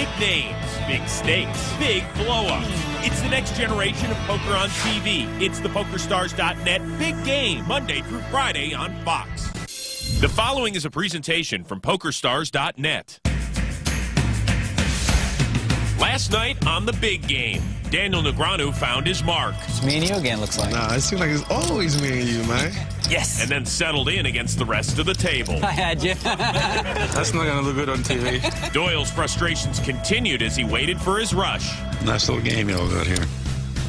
Big names, big stakes, big blow-ups. It's the next generation of poker on TV. It's the PokerStars.net Big Game, Monday through Friday on Fox. The following is a presentation from PokerStars.net. Last night on the Big Game, Daniel Negreanu found his mark. It's me and you again, looks like. Nah, it seems like it's always me and you, man. Yes. And then settled in against the rest of the table. I had you. That's not gonna look good on TV. Doyle's frustrations continued as he waited for his rush. Nice little game y'all got here.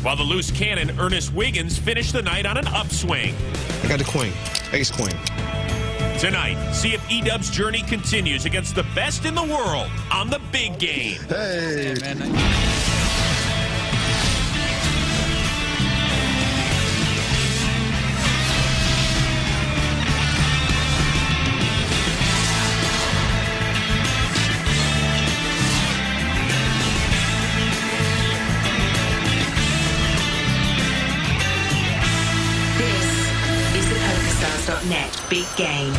While the loose cannon, Ernest Wiggins, finished the night on an upswing. I got the queen. Ace queen. Tonight, see if E-Dub's journey continues against the best in the world on the Big Game. Hey. Hey, man. PokerStars.net Big Game.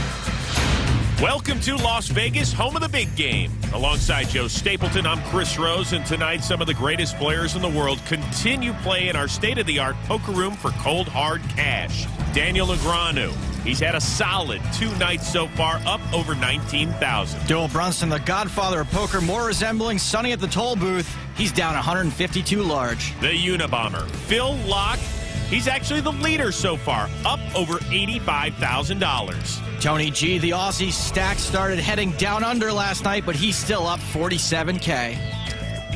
Welcome to Las Vegas, home of the Big Game. Alongside Joe Stapleton, I'm Chris Rose, and tonight some of the greatest players in the world continue play in our state-of-the-art poker room for cold, hard cash. Daniel Negreanu. He's had a solid 2 nights so far, up over 19,000. Doyle Brunson, the godfather of poker, more resembling Sonny at the toll booth. He's down 152 large. The Unabomber, Phil Locke. He's actually the leader so far, up over $85,000. Tony G, the Aussie stack, started heading down under last night, but he's still up $47K.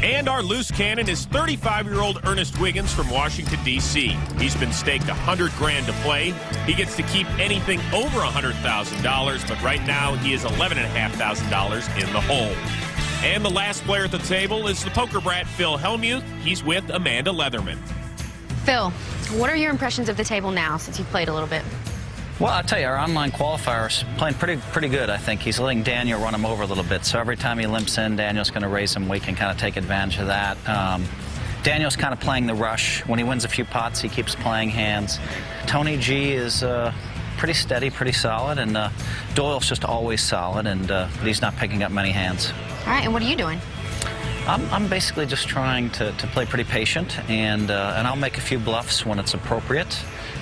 And our loose cannon is 35-year-old Ernest Wiggins from Washington, D.C. He's been staked $100,000 to play. He gets to keep anything over $100,000, but right now he is $11,500 in the hole. And the last player at the table is the poker brat Phil Hellmuth. He's with Amanda Leatherman. Phil, what are your impressions of the table now since you've played a little bit? Well, I'll tell you, our online qualifier's playing pretty good, I think. He's letting Daniel run him over a little bit. So every time he limps in, Daniel's going to raise him. We can kind of take advantage of that. Daniel's kind of playing the rush. When he wins a few pots, he keeps playing hands. Tony G is pretty steady, pretty solid. And Doyle's just always solid, but he's not picking up many hands. All right, and what are you doing? I'm basically just trying to play pretty patient, and I'll make a few bluffs when it's appropriate.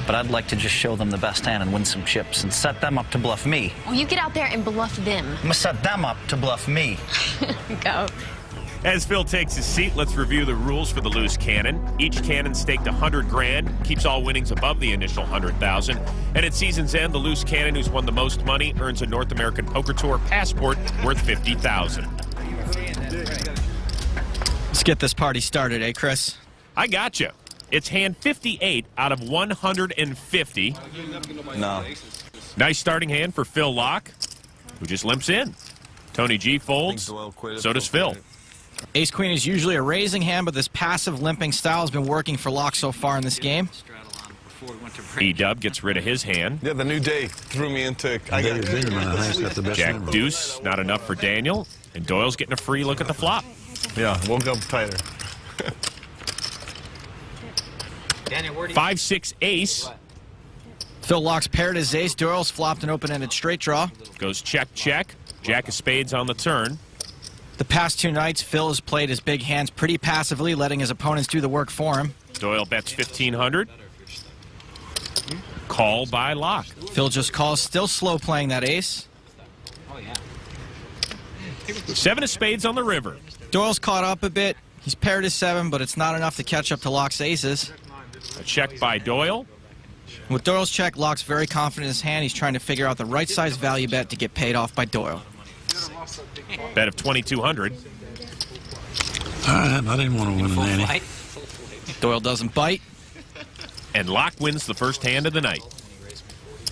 But I'd like to just show them the best hand and win some chips and set them up to bluff me. Well, you get out there and bluff them. I'm going to set them up to bluff me. Go. As Phil takes his seat, let's review the rules for the loose cannon. Each cannon staked $100,000, keeps all winnings above the initial $100,000. And at season's end, the loose cannon who's won the most money earns a North American Poker Tour passport worth $50,000. Let's get this party started, eh, Chris? I gotcha. It's hand 58 out of 150. No. Nice starting hand for Phil Locke, who just limps in. Tony G folds. So does Phil. Ace-Queen is usually a raising hand, but this passive limping style has been working for Locke so far in this game. E-Dub gets rid of his hand. Yeah, the new day threw me into... Jack Deuce, not enough for Daniel. And Doyle's getting a free look at the flop. Yeah, woke up tighter. 5-6 ace. Phil Locke's paired his ace. Doyle's flopped an open-ended straight draw. Goes check, check. Jack of spades on the turn. The past 2 nights, Phil has played his big hands pretty passively, letting his opponents do the work for him. Doyle bets 1,500. Call by Locke. Phil just calls, still slow playing that ace. 7 of spades on the river. Doyle's caught up a bit. He's paired his 7, but it's not enough to catch up to Locke's aces. A check by Doyle. With Doyle's check, Locke's very confident in his hand. He's trying to figure out the right size value bet to get paid off by Doyle. Bet of 2,200. I didn't want to win an ante. Doyle doesn't bite. And Locke wins the first hand of the night.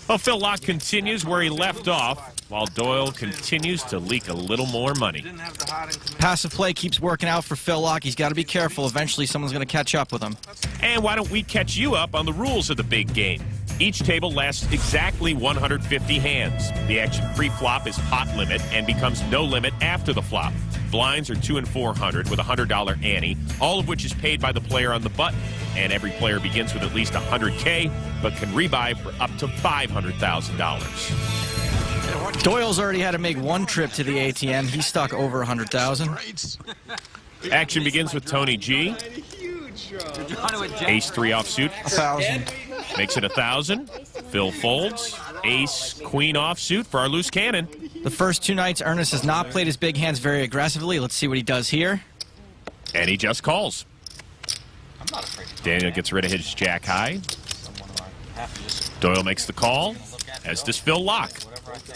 Well, Phil Locke continues where he left off, while Doyle continues to leak a little more money. Passive play keeps working out for Phil Locke. He's got to be careful. Eventually, someone's going to catch up with him. And why don't we catch you up on the rules of the big game? Each table lasts exactly 150 hands. The action pre-flop is pot limit and becomes no limit after the flop. Blinds are 2 and 400 with a $100 ante, all of which is paid by the player on the button. And every player begins with at least $100K, but can rebuy for up to $500,000. Doyle's already had to make one trip to the ATM. He's stuck over 100,000. Action begins with Tony G. Ace 3 offsuit. 1,000. Makes it 1,000. Phil folds. Ace Queen offsuit for our loose cannon. The first two nights, Ernest has not played his big hands very aggressively. Let's see what he does here. And he just calls. Daniel gets rid of his jack high. Doyle makes the call, as does Phil lock.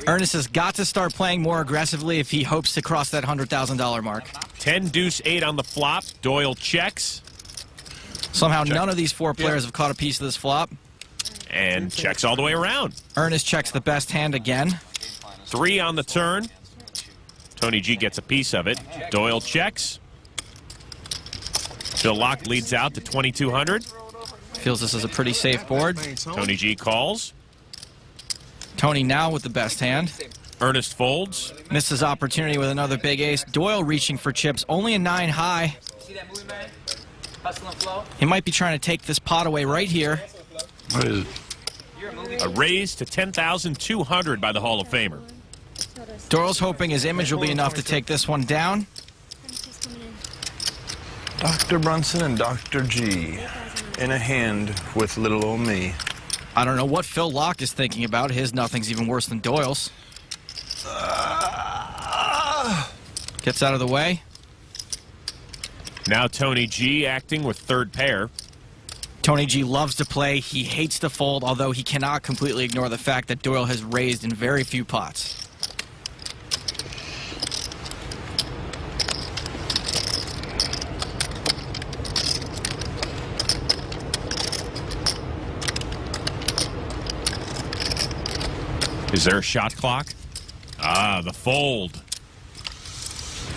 Ernest has got to start playing more aggressively if he hopes to cross that $100,000 mark. 10 deuce 8 on the flop. Doyle checks. Somehow none of these four players have caught a piece of this flop. And checks all the way around. Ernest checks the best hand again. 3 on the turn. Tony G gets a piece of it. Doyle checks. Phil lock leads out to 2,200. Feels this is a pretty safe board. Tony G calls. Tony now with the best hand. Ernest folds. Misses opportunity with another big ace. Doyle reaching for chips. Only a 9 high. He might be trying to take this pot away right here. What is it? A raise to 10,200 by the Hall of Famer. Doyle's hoping his image will be enough to take this one down. Dr. Brunson and Dr. G in a hand with little old me. I don't know what Phil Lock is thinking about. His nothing's even worse than Doyle's. Gets out of the way. Now Tony G acting with third pair. Tony G loves to play. He hates to fold, although he cannot completely ignore the fact that Doyle has raised in very few pots. Is there a shot clock? Ah, the fold.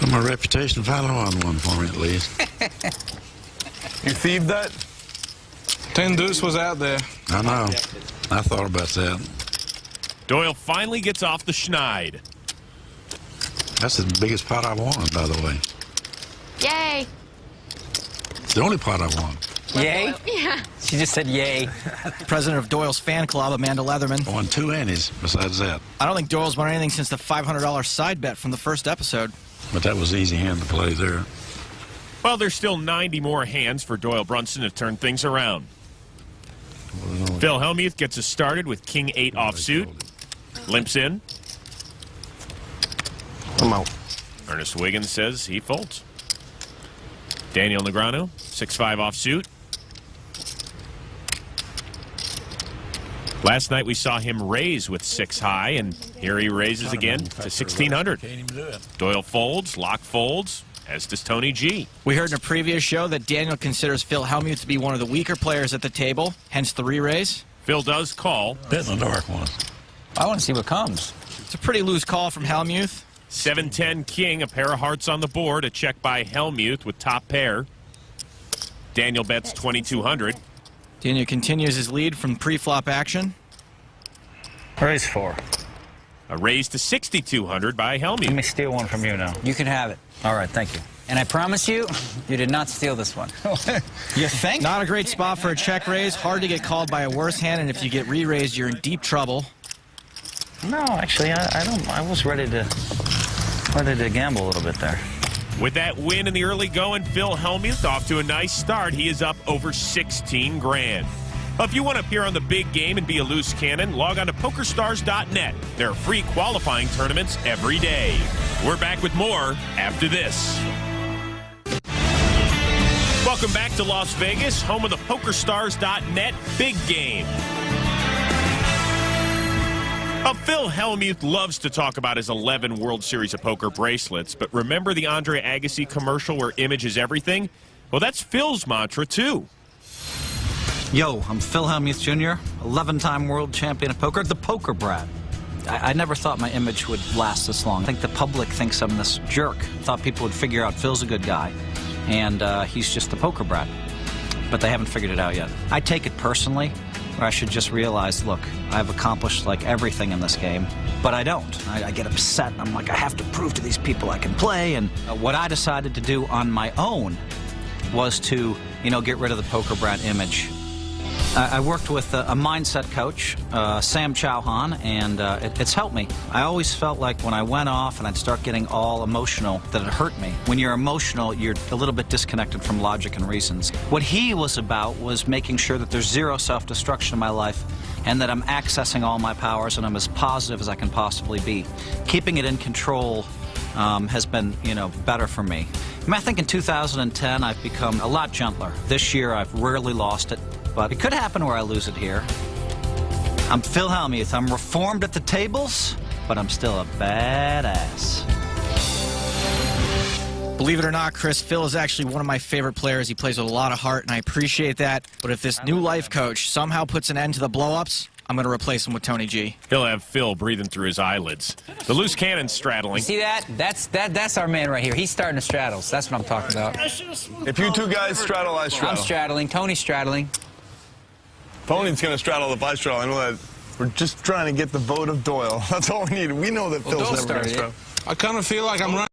My reputation finally won one for me, at least. You thieved that? 10 deuce was out there. I know. I thought about that. Doyle finally gets off the schneid. That's the biggest pot I won, by the way. Yay. It's the only pot I won. Yay? Yeah. She just said yay. President of Doyle's fan club, Amanda Leatherman. I won 2 antes besides that. I don't think Doyle's won anything since the $500 side bet from the first episode. But that was an easy hand to play there. Well, there's still 90 more hands for Doyle Brunson to turn things around. Phil Hellmuth gets us started with King 8 offsuit. Limps in. I'm out. Ernest Wiggins says he folds. Daniel Negreanu, 6-5 offsuit. Last night we saw him raise with 6 high, and here he raises again to 1,600. Doyle folds, Lock folds, as does Tony G. We heard in a previous show that Daniel considers Phil Hellmuth to be one of the weaker players at the table, hence the re-raise. Phil does call. Bet in the dark one. I want to see what comes. It's a pretty loose call from Hellmuth. 7-10 king, a pair of hearts on the board, a check by Hellmuth with top pair. Daniel bets 2,200. Daniel continues his lead from pre-flop action. Raise 4. A raise to 6,200 by Let Hellmuth. me steal one from you now. You can have it. All right, thank you. And I promise you, you did not steal this one. You think? Not a great spot for a check raise. Hard to get called by a worse hand, and if you get re-raised, you're in deep trouble. No, actually, I don't. I was ready to gamble a little bit there. With that win in the early going, Phil Hellmuth off to a nice start. He is up over 16 grand. If you want to appear on the big game and be a loose cannon, log on to PokerStars.net. There are free qualifying tournaments every day. We're back with more after this. Welcome back to Las Vegas, home of the PokerStars.net big game. Phil Hellmuth loves to talk about his 11 World Series of Poker bracelets, but remember the Andre Agassi commercial where image is everything? Well, that's Phil's mantra, too. Yo, I'm Phil Hellmuth Jr., 11-time world champion of poker, the Poker Brat. I never thought my image would last this long. I think the public thinks I'm this jerk. Thought people would figure out Phil's a good guy, and he's just the Poker Brat. But they haven't figured it out yet. I take it personally, or I should just realize, look, I've accomplished like everything in this game, but I don't. I get upset. I'm like, I have to prove to these people I can play, and what I decided to do on my own was to, get rid of the Poker Brat image. I worked with a mindset coach, Sam Chauhan, and it's helped me. I always felt like when I went off and I'd start getting all emotional that it hurt me. When you're emotional, you're a little bit disconnected from logic and reasons. What he was about was making sure that there's zero self-destruction in my life and that I'm accessing all my powers and I'm as positive as I can possibly be. Keeping it in control has been, better for me. I think in 2010, I've become a lot gentler. This year, I've rarely lost it, but it could happen where I lose it here. I'm Phil Hellmuth. I'm reformed at the tables, but I'm still a badass. Believe it or not, Chris, Phil is actually one of my favorite players. He plays with a lot of heart, and I appreciate that. But if this new life coach somehow puts an end to the blow-ups, I'm going to replace him with Tony G. He'll have Phil breathing through his eyelids. The loose cannon straddling. See that? That's our man right here. He's starting to straddle. So that's what I'm talking about. If you two guys straddle, I straddle. I'm straddling. Tony's straddling. Tony's going to straddle if I straddle. I know that. We're just trying to get the vote of Doyle. That's all we need. We know that Phil's Doyle never going to started it. straddle. I kind of feel like I'm running.